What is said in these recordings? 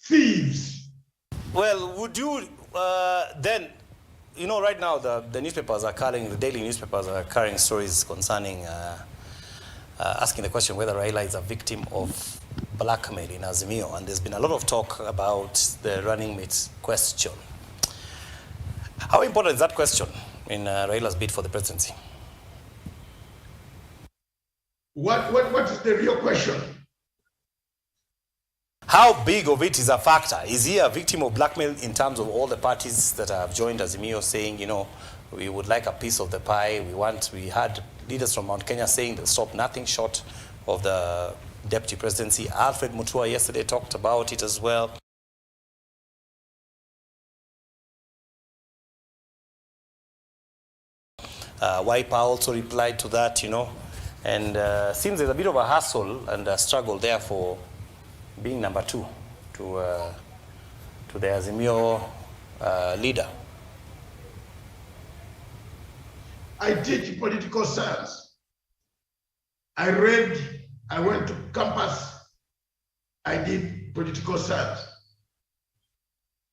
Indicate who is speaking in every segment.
Speaker 1: thieves.
Speaker 2: Well, would you then, you know, right now the newspapers are carrying, the daily newspapers are carrying stories concerning, asking the question whether Raila is a victim of blackmail in Azimio, and there's been a lot of talk about the running mate question. How important is that question in Raila's bid for the presidency?
Speaker 1: What is the real question?
Speaker 2: How big of it is a factor? Is he a victim of blackmail in terms of all the parties that have joined Azimio saying, you know, we would like a piece of the pie, we had leaders from Mount Kenya saying they'll stop nothing short of the deputy presidency. Alfred Mutua yesterday talked about it as well. Wiper also replied to that, you know, and seems there's a bit of a hassle and a struggle there for being number two to the Azimio leader.
Speaker 1: I teach political science. I went to campus, I did political science.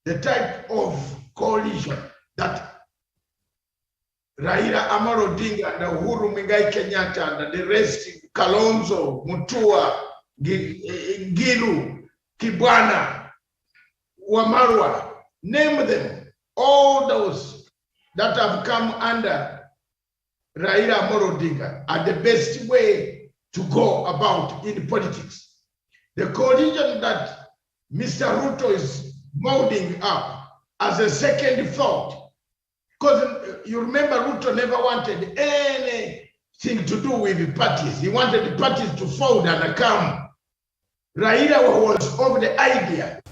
Speaker 1: The type of coalition that Raila Amolo Odinga and Uhuru Muigai Kenyatta and the rest, Kalonzo, Mutua, Ngilu, Kibwana, Wamarwa, name them, all those that have come under Raila Amolo Odinga are the best way to go about in politics. The coalition that Mr. Ruto is molding up as a second thought, because you remember Ruto never wanted anything to do with the parties. He wanted the parties to fold and come. Raila was of the idea.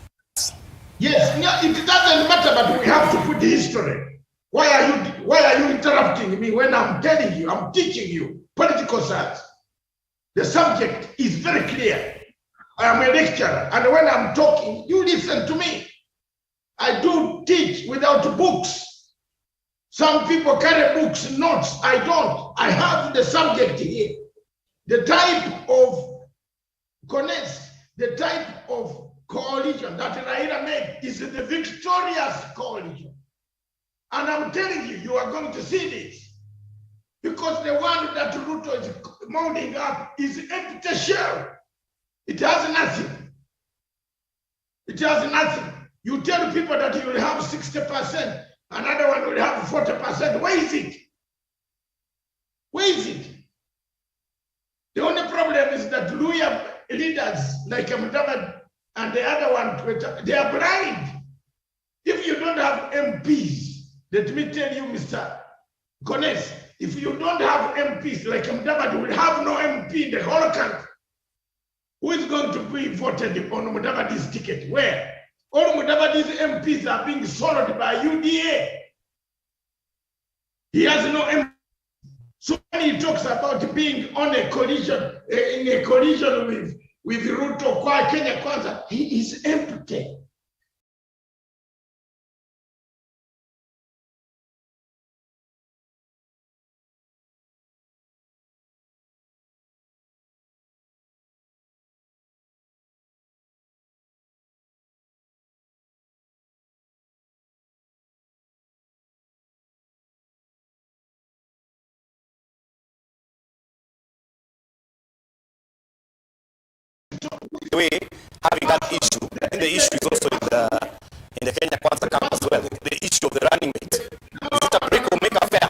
Speaker 1: Yes, it doesn't matter, but we have to put the history. Why are you interrupting me when I'm telling you, I'm teaching you political science? The subject is very clear. I am a lecturer, and when I'm talking, you listen to me. I do teach without books. Some people carry books, notes. I don't. I have the subject here. The type of connects, the type of coalition that Raila made is the victorious coalition. And I'm telling you, you are going to see this. Because the one that Ruto is molding up is empty shell. It has nothing. It has nothing. You tell people that you will have 60%, another one will have 40%. Where is it? Where is it? The only problem is that Luya leaders like Mudavadi and the other one, they are blind. If you don't have MPs, let me tell you, Mr. Kass, if you don't have MPs like Mudavadi will have no MP in the whole country. Who is going to be voted on Mudavadi's ticket? Where? All Mudavadi's MPs are being sold by UDA. He has no MP. So when he talks about being on a collision, in a collision with Ruto kwa Kenya Kwanza, he is empty.
Speaker 2: The way having that issue, I think the issue is also in the Kenya Kwanza camp as well. The issue of the running mate. Is it a break or make a fair?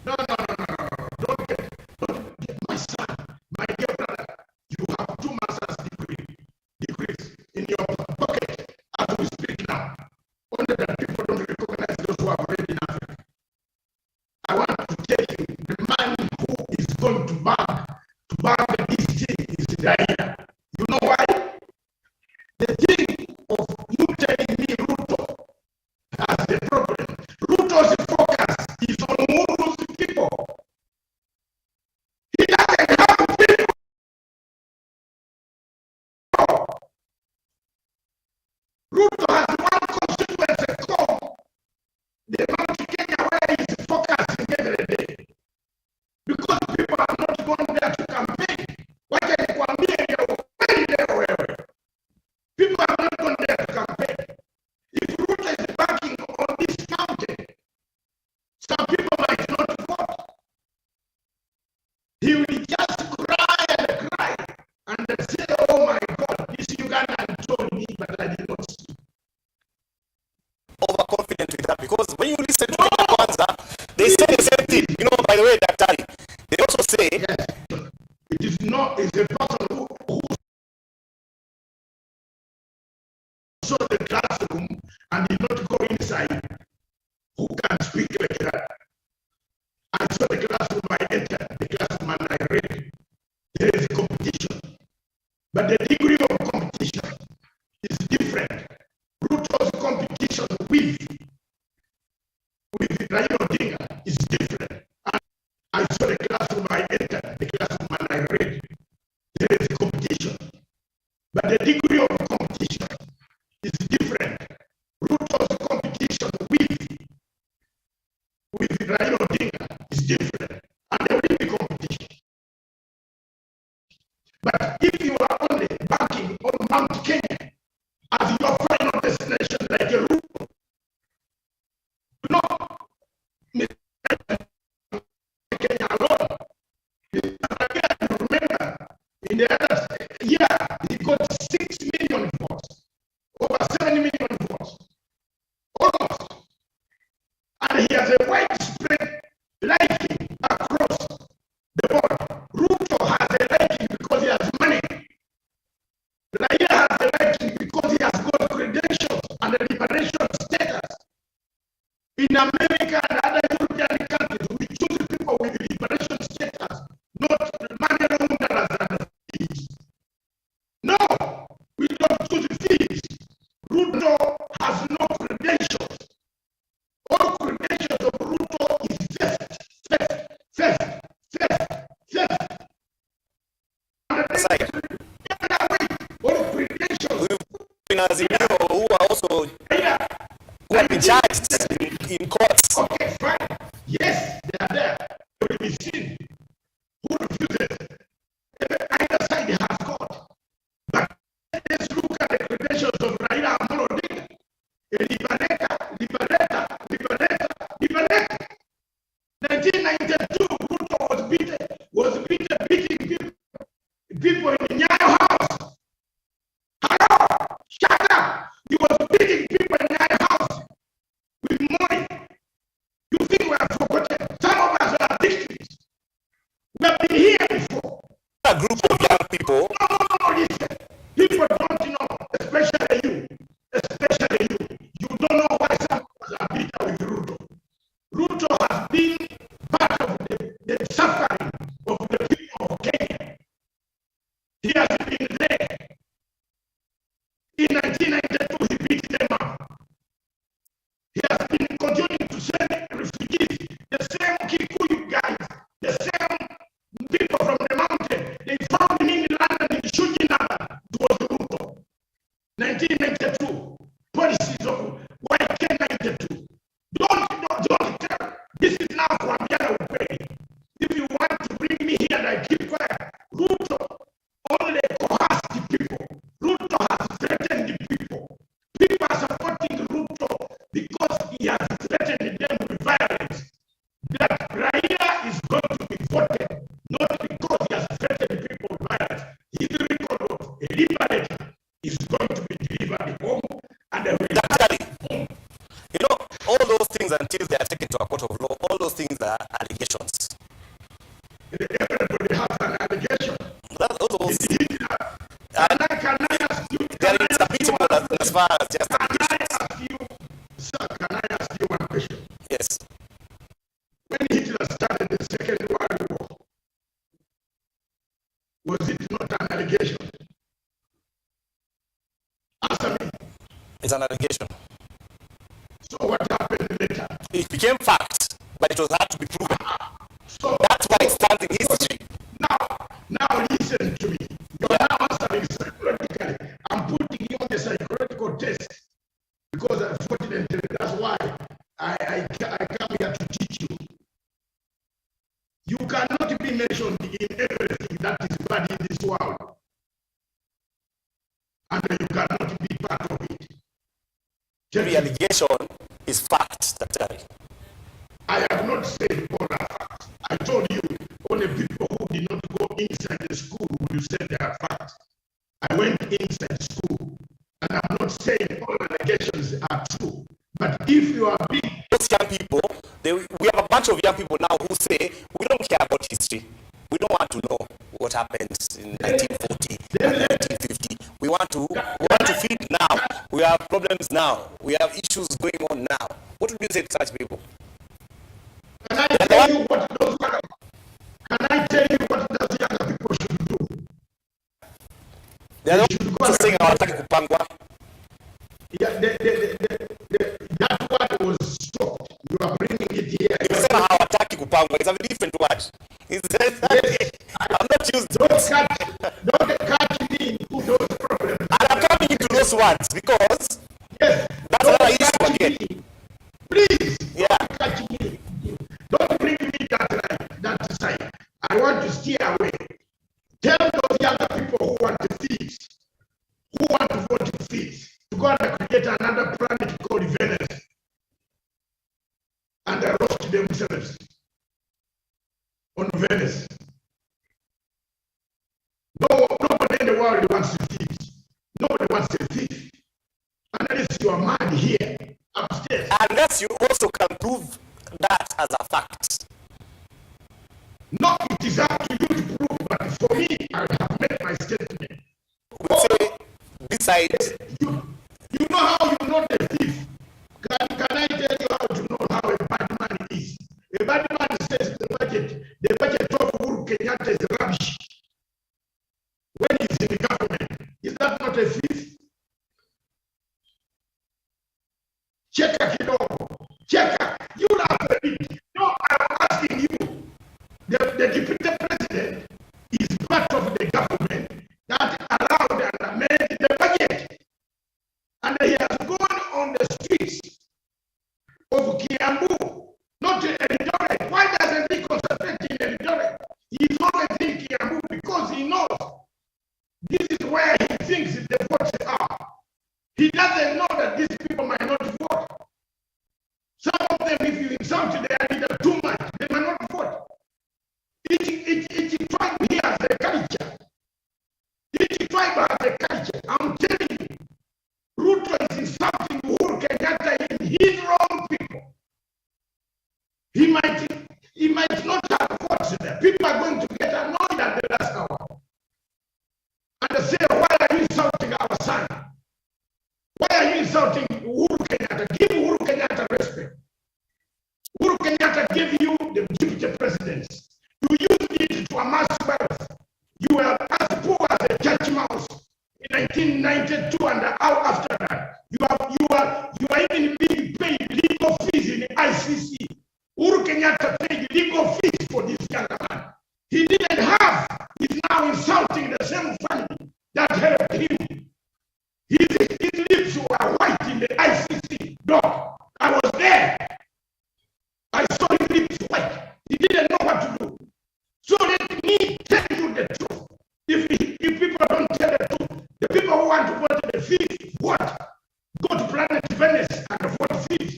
Speaker 1: No. Don't get my son, my dear brother. You have 2 master's degrees in your pocket as we speak now. Only that people don't recognize those who have read in Africa. I want to tell you, the man who is going to bag this thing is Raila. You know why? The thing of you telling me Ruto has the problem. Ruto's focus is on Uhuru's people. He doesn't have people. Ruto has one constituency called the Mount Kenya where he's focusing every day. Because people are not going who can speak like that. I saw the classroom I entered, the classroom and I read. There is competition. But the degree of competition is different. Ruto's competition with Raila Odinga is different. And I saw the classroom I entered, the classroom and I read. There is competition. But the degree of competition is different. Ruto's competition with Raila Odinga is different. And there will be competition. But if you are only banking on Mount Kenya as your final destination, like a Ruto, do not Kenya alone. Remember, in the other year, he got 6 million votes, over 7 million votes, almost. And he has a widespread liking across the board. Ruto has a liking because he has money. Raila has a liking because he has got credentials and a liberation status. In America and other European countries, we choose people with liberation status, not money launderers and thieves. No, we don't choose thieves. Ruto has no credentials. All credentials of Ruto is theft. All credentials.
Speaker 2: Who are also who have been charged in courts.
Speaker 1: Okay, fine. Yes, they are there. They will be seen. Who refuses? Either side has got. But let's look at the credentials of Raila Amolo Odinga. Liberator. 1992, Ruto was beating people in the Nyayo house. Hello, shut up. He was beating people in Nyayo house with money. You think we have forgotten? Some of us are victims. We have been here before.
Speaker 2: A group of young people.
Speaker 1: No, listen. People don't know, especially you. You don't know why some of us are bitter with Ruto. Ruto has been part of the suffering of the people of Kenya. He has been there. In 1992, he beat them up. He has been continuing to send refugees, the same Kikuyu guys, the same people from the mountain. They found him in London in Shujinaba. It was Ruto. 1992, policies of YK92. Don't tell. This is now for Ambiana Upeni. If you want to bring me here and I keep quiet, Ruto only coerced the people. Ruto has threatened the people. People are supporting Ruto because he has threatened them with violence. That Raila is going to be voted, not because he has threatened people with violence. His record of a liberator is going to be delivered home and
Speaker 2: you know, all those things until they are taken to a court of law, all those things are allegations.
Speaker 1: Everybody has an allegation.
Speaker 2: There is a bit more as far as just allegations.
Speaker 1: Can I ask you one question?
Speaker 2: Yes.
Speaker 1: When Hitler started the Second World War, was it not an allegation? Answer me.
Speaker 2: It's an allegation.
Speaker 1: So what happened later?
Speaker 2: It became fact, but it was hard to be proven.
Speaker 1: So
Speaker 2: that's why it stands in history.
Speaker 1: Now listen to me. You are now answering psychologically. I'm putting you on the psychological test because unfortunately that's why I come here to teach you. You cannot be mentioned in everything that is bad in this world, and you cannot be part of it.
Speaker 2: Every allegation is fact, Daktari.
Speaker 1: I have not said all are facts. I told you only people who did not go inside the school will say they are facts. I went inside school, and I'm not saying all allegations are true. But if you are big,
Speaker 2: those young people, we have a bunch of young people now who say we don't care about history. We don't want to know what happened in 1940 and 1950. We want to feed now. We have problems now. We have issues going on now. What would you say to such people?
Speaker 1: Can I tell you what those younger people should do?
Speaker 2: They are not just saying hawataki kupangwa.
Speaker 1: Yeah, that word was stopped. You are bringing it here.
Speaker 2: Nimesema hawataki kupangwa. It's a different word. Yes. I'm not used to
Speaker 1: Don't catch me into those problems.
Speaker 2: And I'm coming into those words because
Speaker 1: yes,
Speaker 2: that's another issue again.
Speaker 1: Please,
Speaker 2: yeah.
Speaker 1: Don't catch me. Don't bring me that side. I want to steer away. Tell those younger people who want to feed, who want to vote to feed, to go and create another planet called Venus and roast themselves on Venus. Nobody in the world wants to feed. Nobody wants to feed. Unless you are mad here, upstairs.
Speaker 2: Unless you also can prove that as a fact.
Speaker 1: No, it is up to you to prove, but for me, I have made my statement.
Speaker 2: We say, decide.
Speaker 1: You know how you know the thief. Can I tell you how to know how a bad man is? A bad man says the budget of Uhuru Kenyatta is rubbish. When he's in the government, is that not a thief? Cheka kidogo. Cheka. You laugh a bit. No, I'm asking you. The deputy president is part of the government that allowed and amended the budget. And he has gone on the streets of Kiambu, not in Eldoret. Why doesn't he concentrate in Eldoret? He's always in Kiambu because he knows this is where he thinks the votes are. He doesn't know that these people might not vote. Some of them, if you insult their leader too much, they might not vote. Each tribe here has a culture. Each tribe has a culture. I'm telling you, Ruto is insulting Uhuru Kenyatta in his wrong people. He might not have votes there. People are going to get annoyed at the last hour. And they say, why are you insulting our son? Why are you insulting Uhuru Kenyatta? Give Uhuru Kenyatta respect. Uhuru Kenyatta gave you the deputy presidency. You used it to amass wealth. You were as poor as a church mouse in 1992 and out after that. You are even being paid legal fees in the ICC. Uhuru Kenyatta paid legal fees for this young man. He didn't have. He's now insulting the same family that helped him. His lips were white in the ICC dock. I was there. I saw his lips white. He didn't know what to do. So let me tell you the truth. If people don't tell the truth, the people who want to vote the fifth, what? Go to planet Venus and vote fifth.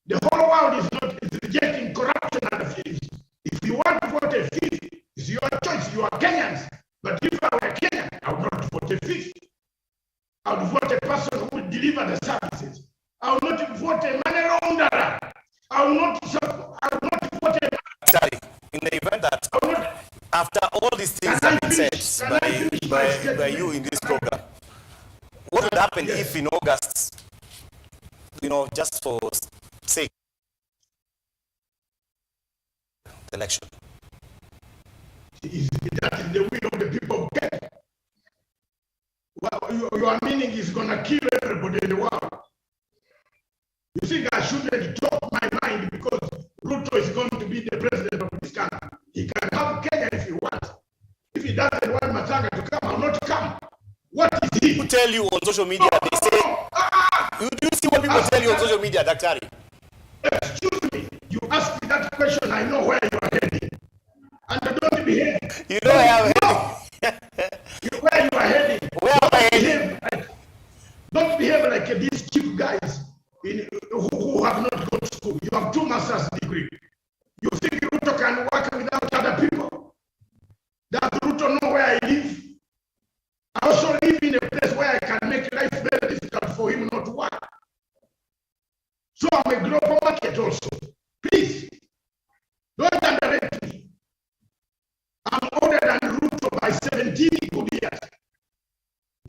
Speaker 1: The whole world is rejecting corruption and the fifth. If you want to vote a fifth, it's your choice. You are Kenyans. But if I were Kenyan, I would not vote a fifth. I would vote a person who will deliver the services. I would not vote a money launderer. I would not vote a...
Speaker 2: Sorry, in the event that after all these things have been said by you in this program, what would happen if in August, just for sake, election?
Speaker 1: That is the will of the people of Kenya. Well, your meaning is going to kill everybody in the world. You think I shouldn't talk my mind because Ruto is going to be the president of this country? He can have Kenya if he wants. If he doesn't want Matsanga to come, I'll not come. What is he?
Speaker 2: People tell you on social media, they say, you see what people tell you on social media, Daktari?
Speaker 1: Excuse me, you ask me that question, I know where you are heading. And don't behave.
Speaker 2: You know where I'm heading.
Speaker 1: Where you are heading.
Speaker 2: Where am I heading?
Speaker 1: Don't behave like these cheap guys who have not gone to school. You have 2 master's degree. You think Ruto can work without other people? Does Ruto know where I live? I also live in a place where I can make life very difficult for him not to work. So I'm a global market also. Please, don't underrate me. I'm older than Ruto by 17 good years.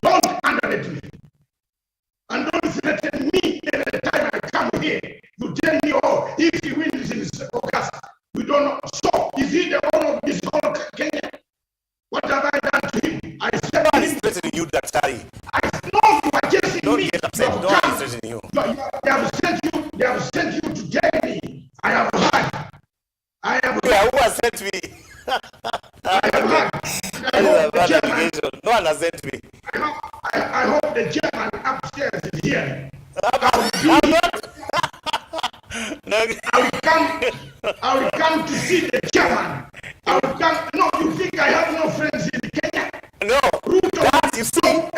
Speaker 1: Don't underrate me.
Speaker 2: carry.
Speaker 1: I know you are chasing
Speaker 2: Don't
Speaker 1: me.
Speaker 2: get upset.
Speaker 1: You
Speaker 2: No
Speaker 1: have
Speaker 2: one
Speaker 1: come.
Speaker 2: is threatening you.
Speaker 1: They have sent you to tell me. I have heard. I have
Speaker 2: Yeah, who has sent me?
Speaker 1: I have heard.
Speaker 2: That is a bad allegation. No one has sent me.
Speaker 1: I hope the chairman upstairs is here.
Speaker 2: I'm not. No.
Speaker 1: I will come to see the chairman. I will come. No, you think I have no friends in Kenya?
Speaker 2: No. That, you see,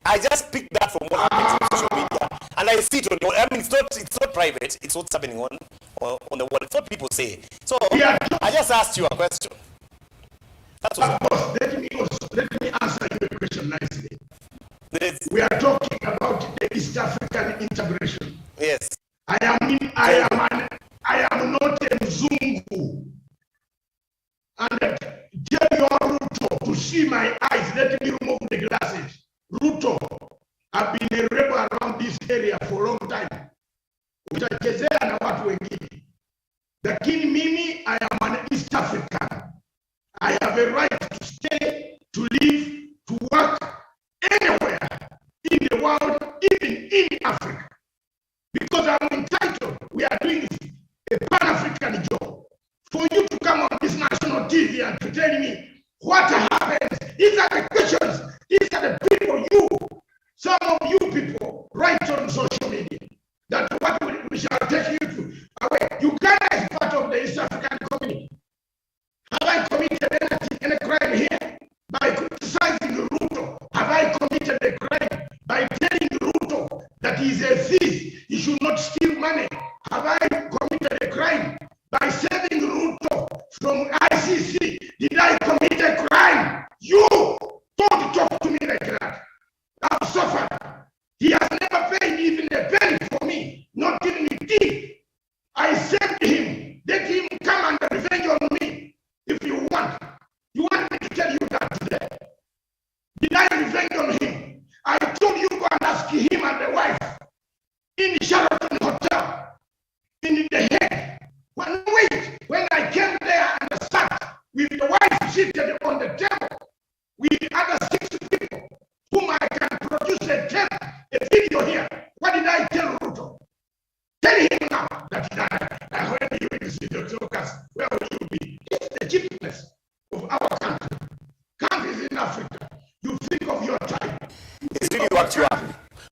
Speaker 2: I just picked that from one on social media, and I see it on. I mean, it's not private. It's what's happening on the world. It's what people say. So I just asked you a question. That's what.
Speaker 1: Boss, let me answer your question nicely. We are talking about the East African integration.
Speaker 2: Yes.
Speaker 1: I am not a Mzungu. And tell your Ruto to see my eyes. Let me remove the glasses. Ruto, I've been a rebel around this area for a long time. Utachezea na watu wengine. Lakini mimi, I am an East African. I have a right to stay, to live, to work anywhere in the world, even in Africa. Because I'm entitled. We are doing a Pan-African job. For you to come on this national TV and to tell me what happens, these are the questions, these are the people, some of you people write on social media that what we shall take you to away. Uganda is part of the East African community. Have I committed any crime here by criticizing Ruto? Have I committed a crime by telling Ruto that he is a thief, he should not steal money? Have I committed a crime by saving Ruto from ICC? Did I commit a crime? You don't talk to me like that. I've suffered. He has never paid even a penny for me, not giving me teeth. I saved him. Let him come and revenge on me if you want. You want me to tell you that today? Did I revenge on him? I told you go and ask him and the wife in Sheraton Hotel, in the head. When I came there and sat with the wife seated on the table with the other 6 people whom I can produce a video here. What did I tell Ruto? Tell him now that I heard you in the video, Kass. Where will you be? It's the cheapness of our country. Countries in Africa. You think of your tribe.
Speaker 2: It's really worked you up.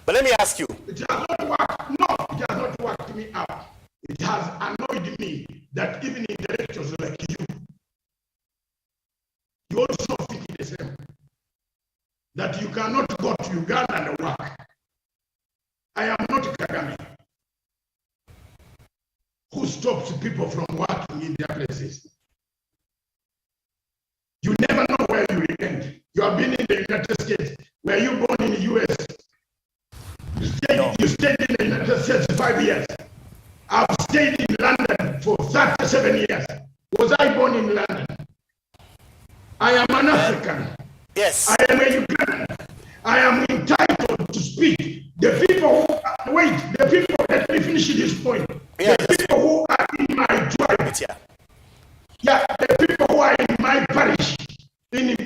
Speaker 2: But let me ask you.
Speaker 1: It has not worked. No, it has not worked me out. It has annoyed me that even intellectuals like you also think the same. That you cannot go to Uganda and work. I am not Kagame, who stops people from working in their places. You never know where you will end. You have been in the United States. Were you born in the US? You stayed in the United States 5 years. I've stayed in London for 37 years. Was I born in London? I am an African.
Speaker 2: Yes.
Speaker 1: I am a Ugandan. I am entitled to speak. The people who, the people, let me finish this point.
Speaker 2: Yeah,
Speaker 1: the people who are in my tribe, the people who are in my parish, in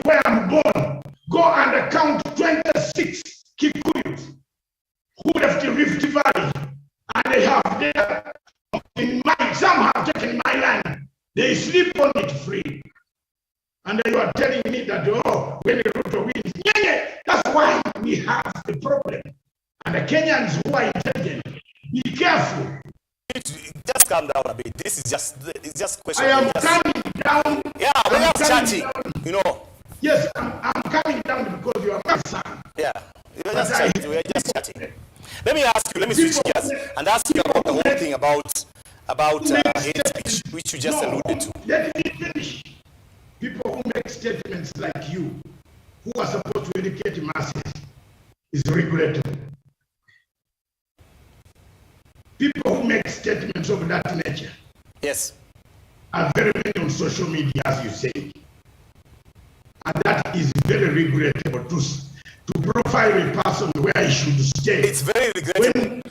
Speaker 1: where I'm born, go and count 26 Kikuyus who left the Rift Valley, and they have there, some have taken my land. They sleep on it free. And you are telling me that, when the Ruto wins, that's why we have the problem. And the Kenyans who are intelligent, be careful.
Speaker 2: Just calm down a bit. This is just question.
Speaker 1: I am coming down.
Speaker 2: Yeah, we're just chatting, you know.
Speaker 1: Yes, I'm coming down because you are my son.
Speaker 2: Yeah, we're just chatting. We're just chatting. Let me ask you, let me switch gears and ask you about the whole thing about hate speech, which you just alluded to.
Speaker 1: Let me finish. People who make statements like you, who are supposed to educate masses, is regrettable. People who make statements of that nature,
Speaker 2: yes,
Speaker 1: are very many on social media, as you say, and that is very regrettable to profile a person where he should stay.
Speaker 2: It's very regrettable.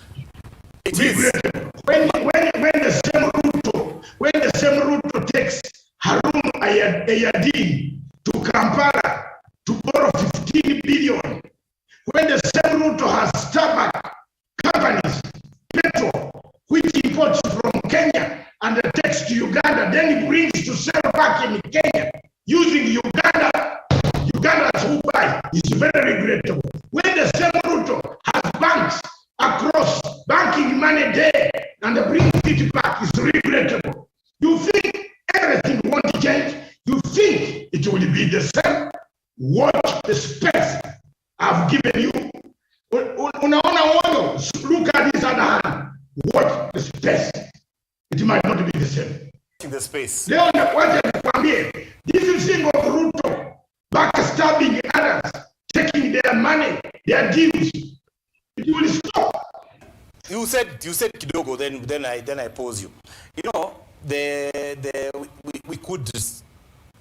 Speaker 1: When the same Ruto takes Harun Ayadin to Kampala to borrow 15 billion is very regrettable. When the same Ruto has banks across, banking money there, and brings it back, is regrettable. You think everything won't change? You think it will be the same? Watch the space I've given you. Look at this other hand. Watch the space. It might not be the same.
Speaker 2: In the space.
Speaker 1: This is thing of Ruto backstabbing others, taking their money, their deals. It will stop.
Speaker 2: You said kidogo. Then I pose you. You know,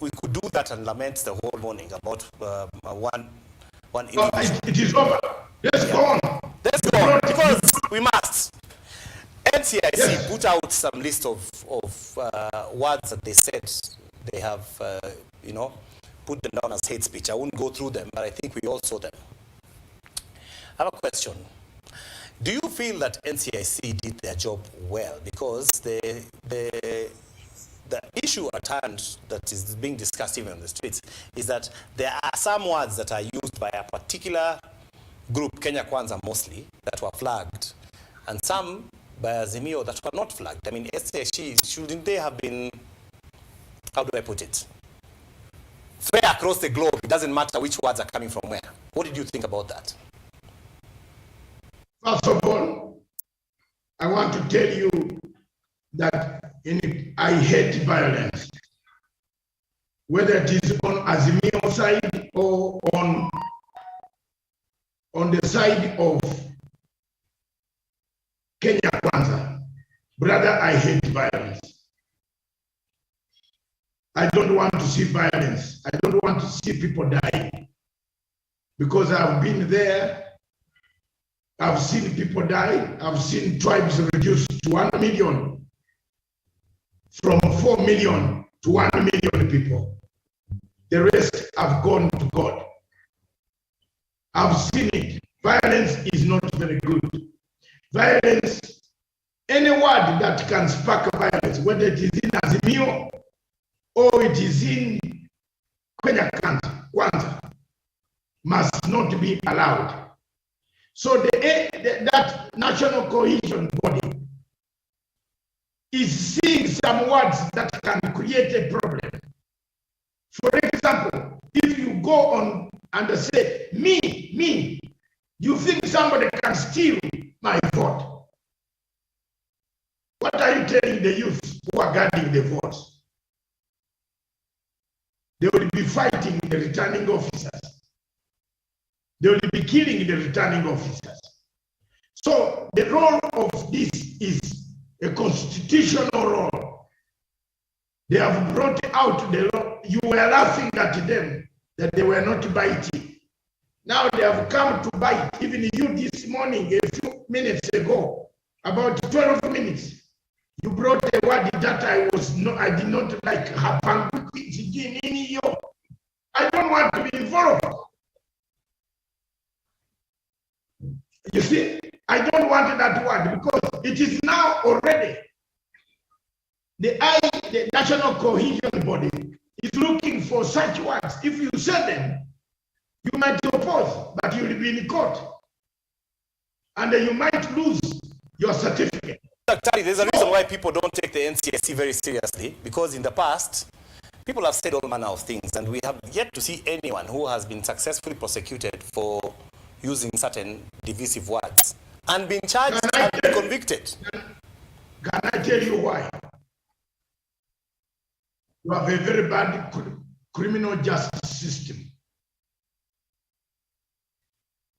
Speaker 2: we could do that and lament the whole morning about one.
Speaker 1: It is over. Let's go on.
Speaker 2: Let's go on because we must. NCIC put out some list of words that they said they have, put them down as hate speech. I won't go through them, but I think we all saw them. I have a question. Do you feel that NCIC did their job well? Because the issue at hand that is being discussed even on the streets is that there are some words that are used by a particular group, Kenya Kwanza mostly, that were flagged, and some by Azimio that were not flagged. I mean, SCSC, shouldn't they have been, how do I put it, fair across the globe? It doesn't matter which words are coming from where. What did you think about that?
Speaker 1: First of all, I want to tell you that I hate violence, whether it is on Azimio side or on the side of Kenya Kwanza. Brother, I hate violence. I don't want to see violence. I don't want to see people die. Because I've been there. I've seen people die. I've seen tribes reduced to 1 million. From 4 million to 1 million people. The rest have gone to God. I've seen it. Violence is not very good. Violence, any word that can spark violence, whether it is in Azimio or it is in Kenya Kwanza, must not be allowed. So that national cohesion body is seeing some words that can create a problem. For example, if you go on and say, me, you think somebody can steal my vote. What are you telling the youth who are guarding the votes? They will be fighting the returning officers. They will be killing the returning officers. So the role of this is a constitutional role. They have brought out the law. You were laughing at them that they were not biting. Now they have come to bite. Even you this morning, a few minutes ago, about 12 minutes, you brought a word that I did not like. I don't want to be involved. You see, I don't want that word because it is now already the National Cohesion Body is looking for such words. If you say them, you might oppose, but you will be in court. And you might lose your certificate.
Speaker 2: There's a reason why people don't take the NCSC very seriously, because in the past, people have said all manner of things, and we have yet to see anyone who has been successfully prosecuted for using certain divisive words and been charged and been convicted.
Speaker 1: Can I tell you why? You have a very bad criminal justice system.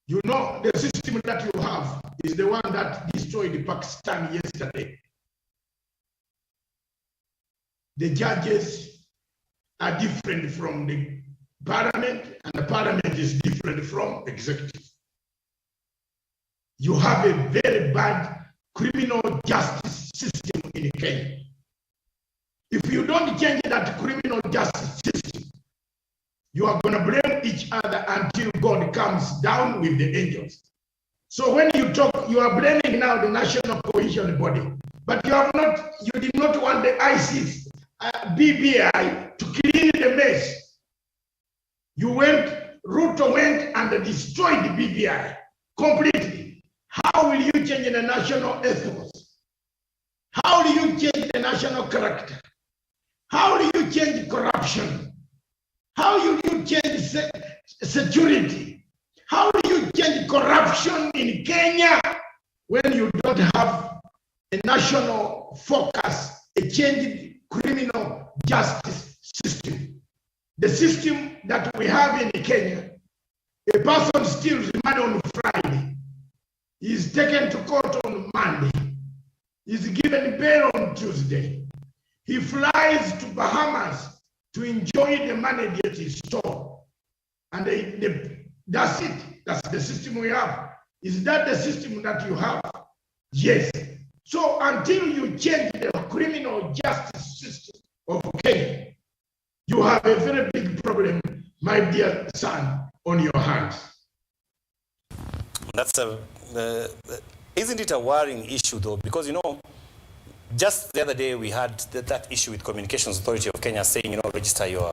Speaker 1: You know, the system that you have is the one that destroyed Pakistan yesterday. The judges are different from the parliament, and the parliament is different from executive. You have a very bad criminal justice system in Kenya. If you don't change that criminal justice system, you are going to blame each other until God comes down with the angels. So when you talk, you are blaming now the National Cohesion Body, but you did not want the ICC, BBI to clean the mess. Ruto went and destroyed the BBI completely. How will you change the national ethos? How do you change the national character? How do you change corruption? How do you change security? How do you change corruption in Kenya when you don't have a national focus, a changed criminal justice system? The system that we have in Kenya, a person steals money on Friday, he is taken to court on Monday, he is given bail on Tuesday, he flies to Bahamas to enjoy the money that he stole, and that's it. That's the system we have. Is that the system that you have? Yes. So until you change the criminal justice system of Kenya, you have a very big problem, my dear son, on your hands.
Speaker 2: That's isn't it a worrying issue though? Because, you know, just the other day we had that issue with Communications Authority of Kenya saying, you know, register your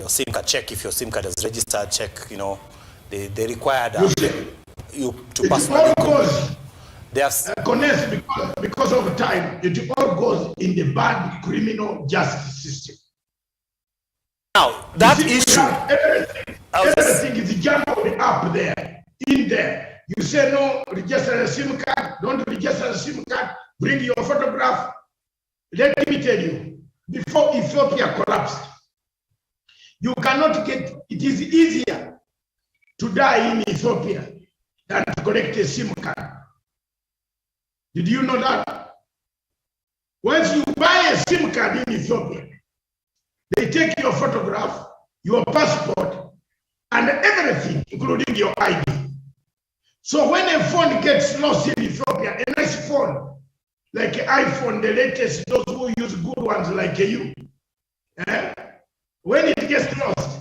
Speaker 2: SIM card, check if your SIM card is registered, check, you know, they required you to personally
Speaker 1: connect because of time. It all goes in the bad criminal justice system.
Speaker 2: Now, that issue,
Speaker 1: everything is jumbled up there, in there. You say no, register a SIM card, don't register a SIM card, bring your photograph. Let me tell you, before Ethiopia collapsed, you cannot get, it is easier to die in Ethiopia than to collect a SIM card. Did you know that? Once you buy a SIM card in Ethiopia, they take your photograph, your passport, and everything, including your ID. So when a phone gets lost in Ethiopia, a nice phone, like an iPhone, the latest, those who use good ones like you, when it gets lost,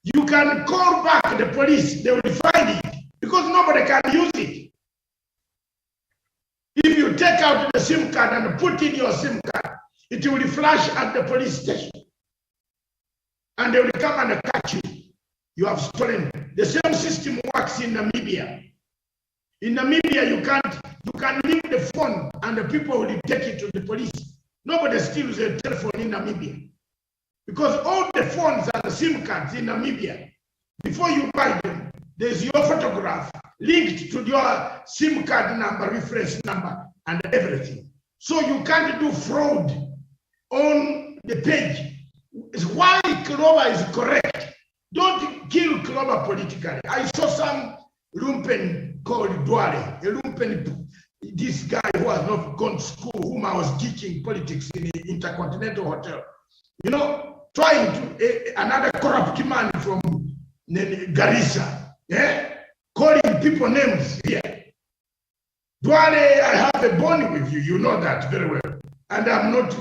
Speaker 1: you can call back the police, they will find it, because nobody can use it. If you take out the SIM card and put in your SIM card, it will flash at the police station. And they will come and catch you. You have stolen. The same system works in Namibia. In Namibia, you can leave the phone and the people will take it to the police. Nobody steals a telephone in Namibia. Because all the phones and the SIM cards in Namibia, before you buy them, there's your photograph linked to your SIM card number, reference number, and everything. So you can't do fraud on the page. It's why Kiloba is correct. Don't kill Kiloba politically. I saw some lumpen called Dwale, a lumpen, this guy who has not gone to school, whom I was teaching politics in the Intercontinental Hotel. You know, trying to, another corrupt man from Garissa, calling people names here. Dwale, I have a bond with you, you know that very well. And I'm not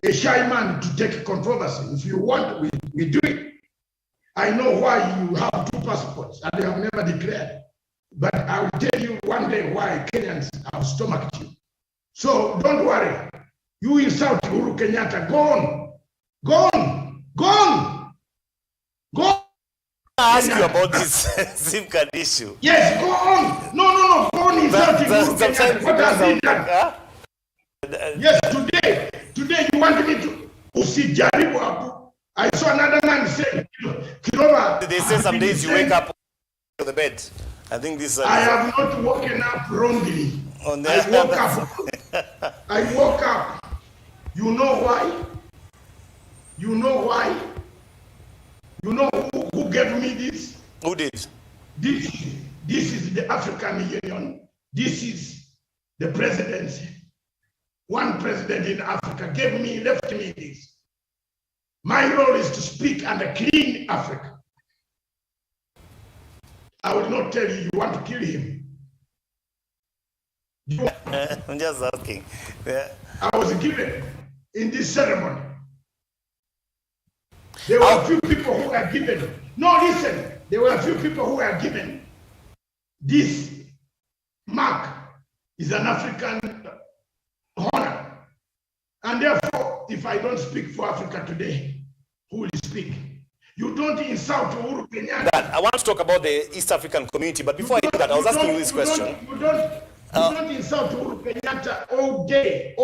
Speaker 1: a shy man to take controversy. If you want, we do it. I know why you have 2 passports and they have never declared. But I will tell you one day why Kenyans have stomached you. So don't worry. You insult Uhuru Kenyatta. Go on. Go on. Go on. Go on.
Speaker 2: I ask you about this SIM card issue.
Speaker 1: Yes, go on. No. Go on insulting Uhuru Kenyatta. What has he done? Yes, today you want me to usijaribu hapo. I saw another man say, Kiloba.
Speaker 2: They say some days you wake up on the bed. I think this.
Speaker 1: I have not woken up wrongly. I woke up. I woke up. You know why? You know why? You know who gave me this?
Speaker 2: Who did?
Speaker 1: This is the African Union. This is the presidency. One president in Africa left me this. My role is to speak and clean Africa. I will not tell you want to kill him.
Speaker 2: I'm just asking. Yeah.
Speaker 1: I was given in this ceremony. There were a few people who were given. No, listen. There were a few people who were given. This mark is an African honor. And therefore, if I don't speak for Africa today, who will speak? You don't insult Uhuru Kenyatta.
Speaker 2: That I want to talk about the East African community, but before I do that, I was asking you this question.
Speaker 1: You don't insult Uhuru Kenyatta all day.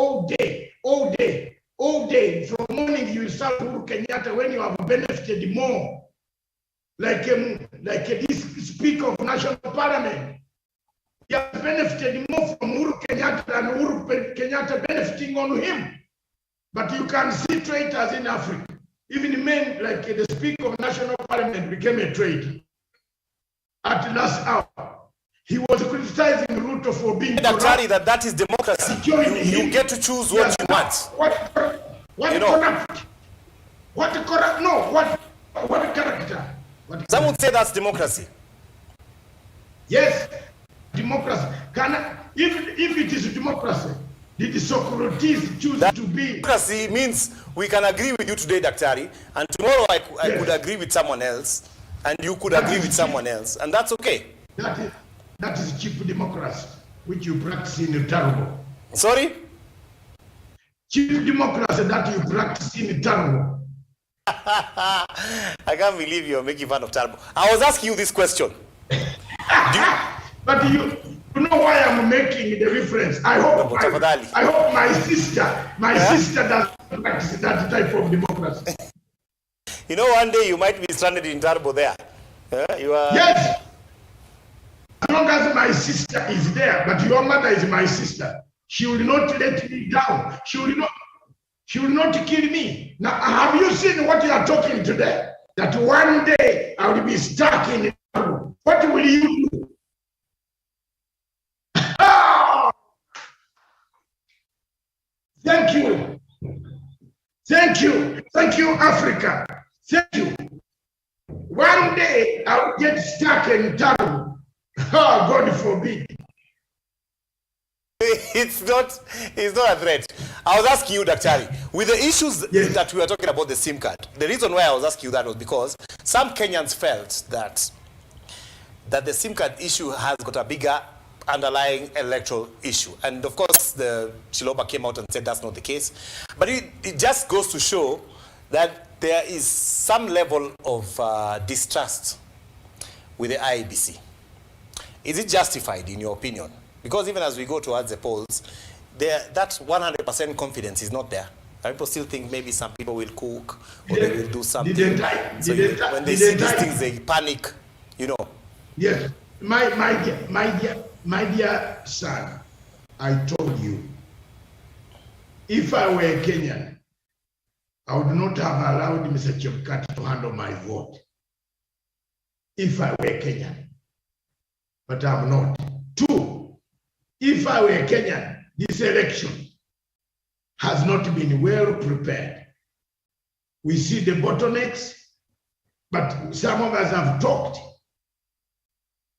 Speaker 1: From morning you insult Uhuru Kenyatta when you have benefited more. Like this Speaker of National Parliament. He has benefited more from Uhuru Kenyatta than Uhuru Kenyatta benefiting on him. But you can see traitors in Africa. Even men like the Speaker of National Parliament became a traitor. At the last hour, he was criticizing Ruto for being corrupt.
Speaker 2: That is democracy. You get to choose what you want. What character? Some would say that's democracy.
Speaker 1: Yes, democracy. If it is democracy, did Socrates choose to be?
Speaker 2: Democracy means we can agree with you today, Daktari, and tomorrow I could agree with someone else, and you could agree with someone else, and that's okay.
Speaker 1: That is cheap democracy, which you practice in Tarbo.
Speaker 2: Sorry?
Speaker 1: Cheap democracy that you practice in Tarbo.
Speaker 2: I can't believe you're making fun of Tarbo. I was asking you this question.
Speaker 1: But you know why I'm making the reference. I hope my sister doesn't practice that type of democracy.
Speaker 2: You know, one day you might be stranded in Tarbo there.
Speaker 1: Yes. As long as my sister is there, but your mother is my sister, she will not let me down. She will not kill me. Now, have you seen what you are talking today? That one day I will be stuck in Tarbo. What will you do? Thank you. Thank you. Thank you, Africa. Thank you. One day I'll get stuck in Tarbo. Oh, God forbid.
Speaker 2: It's not a threat. I was asking you, Daktari, with the issues that we were talking about the SIM card, the reason why I was asking you that was because some Kenyans felt that the SIM card issue has got a bigger underlying electoral issue. And of course, the Chiloba came out and said that's not the case. But it just goes to show that there is some level of distrust with the IEBC. Is it justified in your opinion? Because even as we go towards the polls, that 100% confidence is not there. People still think maybe some people will cook or they will do something. When they see these things, they panic, you know.
Speaker 1: Yes, my dear son, I told you, if I were a Kenyan, I would not have allowed Mr. Chebukati to handle my vote. If I were a Kenyan, but I'm not. Two, if I were a Kenyan, this election has not been well prepared. We see the bottlenecks, but some of us have talked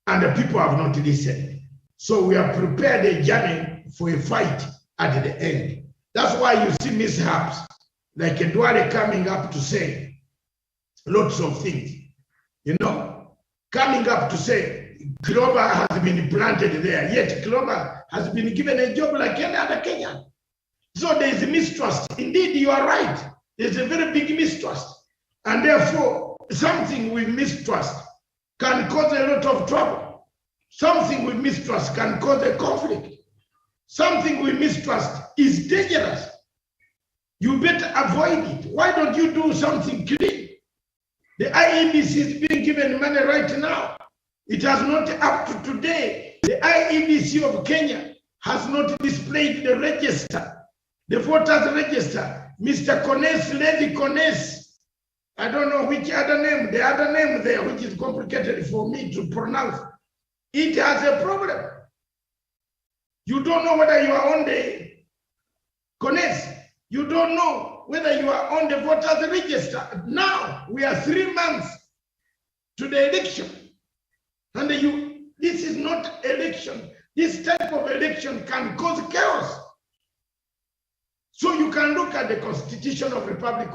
Speaker 1: and the people have not listened. So we are prepared a journey for a fight at the end. That's why you see mishaps, like Edward coming up to say lots of things, you know, coming up to say Clover has been planted there, yet Clover has been given a job like any other Kenyan. So there is mistrust. Indeed, you are right. There's a very big mistrust. And therefore, something with mistrust can cause a lot of trouble. Something with mistrust can cause a conflict. Something with mistrust is dangerous. You better avoid it. Why don't you do something clean? The IEBC is being given money right now. It has not up to today. The IEBC of Kenya has not displayed the register, the voters register. Mr. Kones, Levy Kones, I don't know which other name, the other name there, which is complicated for me to pronounce. It has a problem. You don't know whether you are on the Kones. You don't know whether you are on the voters register. Now, we are 3 months to the election. And this is not election. This type of election can cause chaos. So you can look at the Constitution of the Republic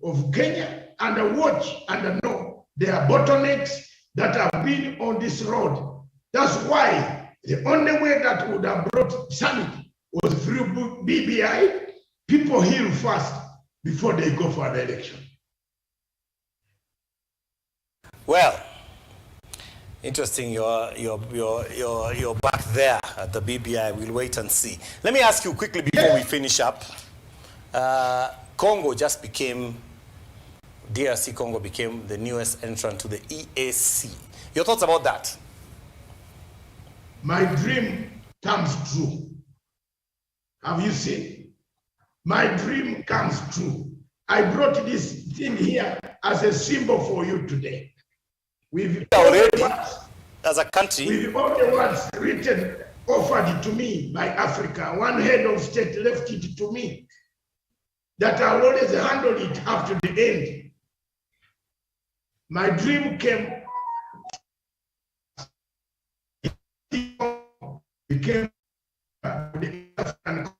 Speaker 1: of Kenya and watch and know there are bottlenecks that have been on this road. That's why the only way that would have brought sanity was through BBI. People heal fast before they go for the election.
Speaker 2: Well, interesting. You're back there at the BBI. We'll wait and see. Let me ask you quickly before we finish up. Congo just became, DRC Congo became the newest entrant to the EAC. Your thoughts about that?
Speaker 1: My dream comes true. Have you seen? My dream comes true. I brought this thing here as a symbol for you today. We've
Speaker 2: already, as a country,
Speaker 1: with all the words written, offered to me by Africa, one head of state left it to me, that I'll always handle it up to the end. My dream became the African.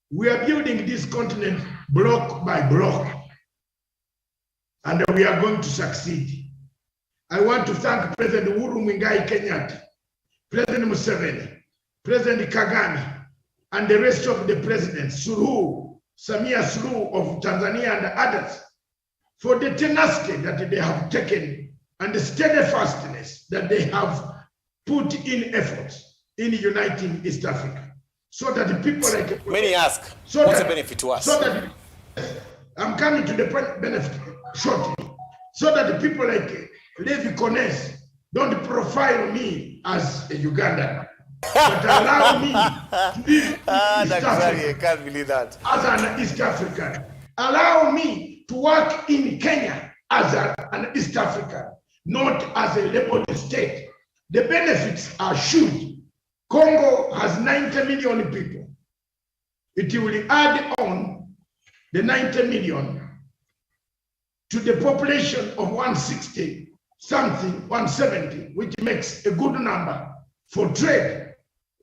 Speaker 1: We are building this continent block by block, and we are going to succeed. I want to thank President Uhuru Muigai Kenyatta, President Museveni, President Kagame, and the rest of the presidents, Samia Suluhu of Tanzania and others, for the tenacity that they have taken and the steadfastness that they have put in efforts in uniting East Africa. So that the people like...
Speaker 2: Many ask, what's the benefit to us?
Speaker 1: So that, I'm coming to the benefit shortly. So that the people like Levi Konesi don't profile me as a Ugandan, but allow me to live in East Africa.
Speaker 2: I can't believe that.
Speaker 1: As an East African. Allow me to work in Kenya as an East African, not as a labeled state. The benefits are huge. Congo has 90 million people. It will add on the 90 million to the population of 160 something, 170, which makes a good number for trade.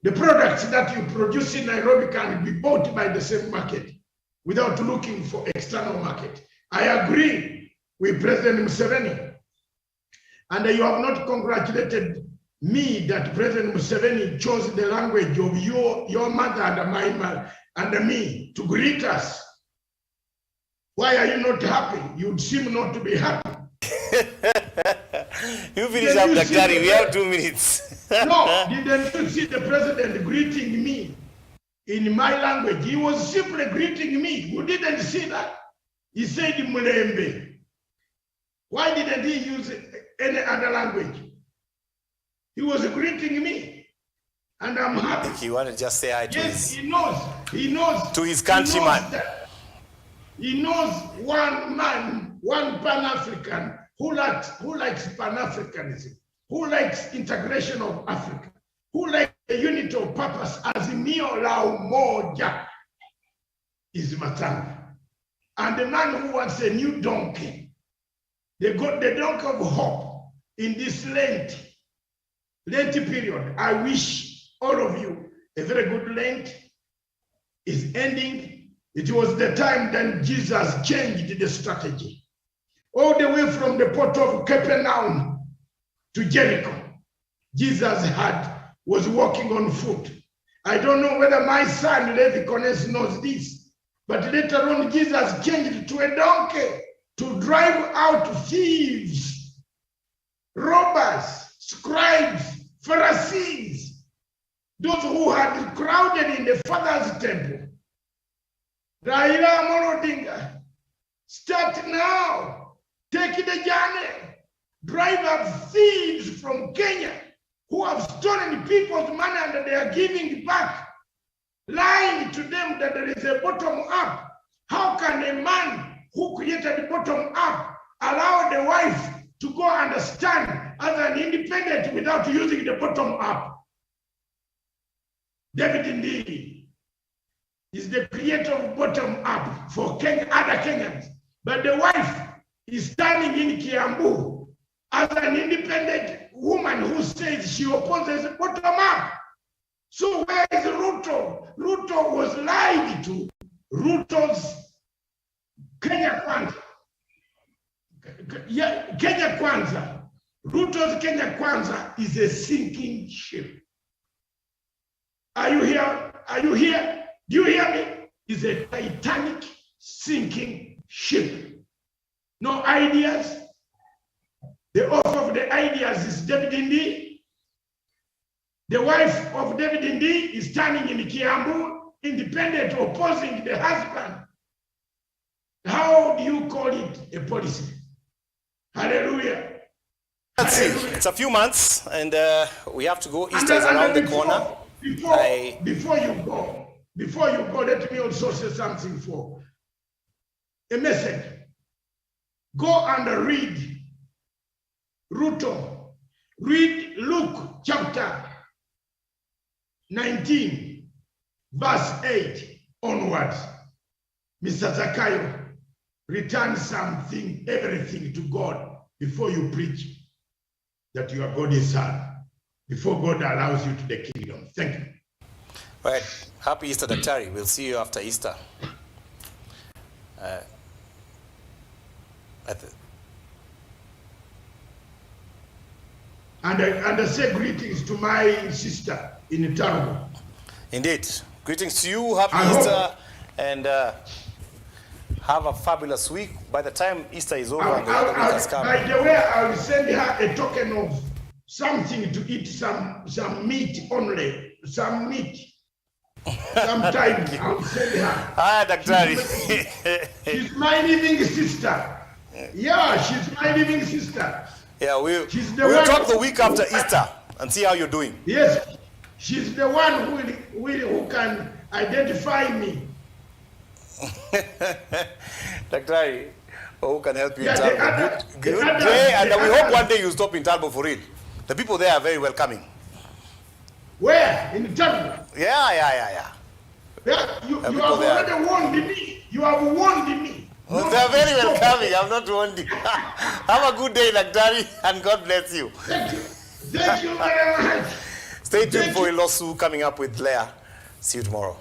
Speaker 1: The products that you produce in Nairobi can be bought by the same market without looking for external market. I agree with President Museveni. And you have not congratulated me that President Museveni chose the language of your mother and my mother and me to greet us. Why are you not happy? You seem not to be happy.
Speaker 2: You finish up, Daktari. We have 2 minutes.
Speaker 1: No, didn't you see the president greeting me in my language? He was simply greeting me. You didn't see that? He said Mulembe. Why didn't he use any other language? He was greeting me, and I'm happy.
Speaker 2: I think he wanted to just say hi to his...
Speaker 1: He knows.
Speaker 2: To his countryman.
Speaker 1: He knows one man, one Pan-African who likes Pan-Africanism, who likes integration of Africa, who likes the unity of purpose as Mio Lao Moja is Matsanga. And the man who wants a new donkey, they got the donkey of hope in this Lent period. I wish all of you a very good Lent. Is ending. It was the time then Jesus changed the strategy. All the way from the port of Capernaum to Jericho, Jesus was walking on foot. I don't know whether my son Levi Konesi knows this, but later on Jesus changed to a donkey to drive out thieves, robbers, scribes, Pharisees, those who had crowded in the Father's temple. Raila Amolo Odinga, start now. Take the journey. Drive up thieves from Kenya who have stolen people's money and they are giving back, lying to them that there is a bottom up. How can a man who created the bottom up allow the wife to go and stand as an independent without using the bottom up? David Ndii is the creator of bottom up for other Kenyans. But the wife is standing in Kiambu as an independent woman who says she opposes bottom up. So where is Ruto? Ruto was lied to. Ruto's Kenya Kwanza. Kenya Kwanza. Ruto's Kenya Kwanza is a sinking ship. Are you here? Are you here? Do you hear me? It's a Titanic sinking ship. No ideas, The author of the ideas is David Ndi. The wife of David Ndi is standing in Kiambu, independent, opposing the husband. How do you call it a policy? Hallelujah.
Speaker 2: Let's see. It's a few months, and we have to go. Easter is around the corner.
Speaker 1: Before you go, let me also say something for a message. Go and read Ruto. Read Luke chapter 19, verse 8 onwards. Mr. Zakayo, return everything to God before you preach that you are God's son, before God allows you to the kingdom. Thank you.
Speaker 2: All right. Happy Easter, Daktari. We'll see you after Easter.
Speaker 1: And I say greetings to my sister in Tarbo.
Speaker 2: Indeed. Greetings to you. Happy Easter. And have a fabulous week. By the time Easter is over and the other week has come.
Speaker 1: By the way, I will send her a token of something to eat, some meat only, some meat. Sometimes I will send her.
Speaker 2: Ah, Daktari.
Speaker 1: She's my living sister. Yeah, she's my living sister.
Speaker 2: Yeah, we'll talk the week after Easter and see how you're doing.
Speaker 1: Yes, she's the one who can identify me.
Speaker 2: Daktari, who can help you in Talbo? Good day, and we hope one day you stop in Talbo for real. The people there are very welcoming.
Speaker 1: Where? In Talbo?
Speaker 2: Yeah.
Speaker 1: You have already warned me. You have warned me.
Speaker 2: Well, they are very welcoming. I'm not warned you. Have a good day, Daktari, and God bless you.
Speaker 1: Thank you. Thank you very much.
Speaker 2: Stay tuned for Ilosu coming up with Leah. See you tomorrow.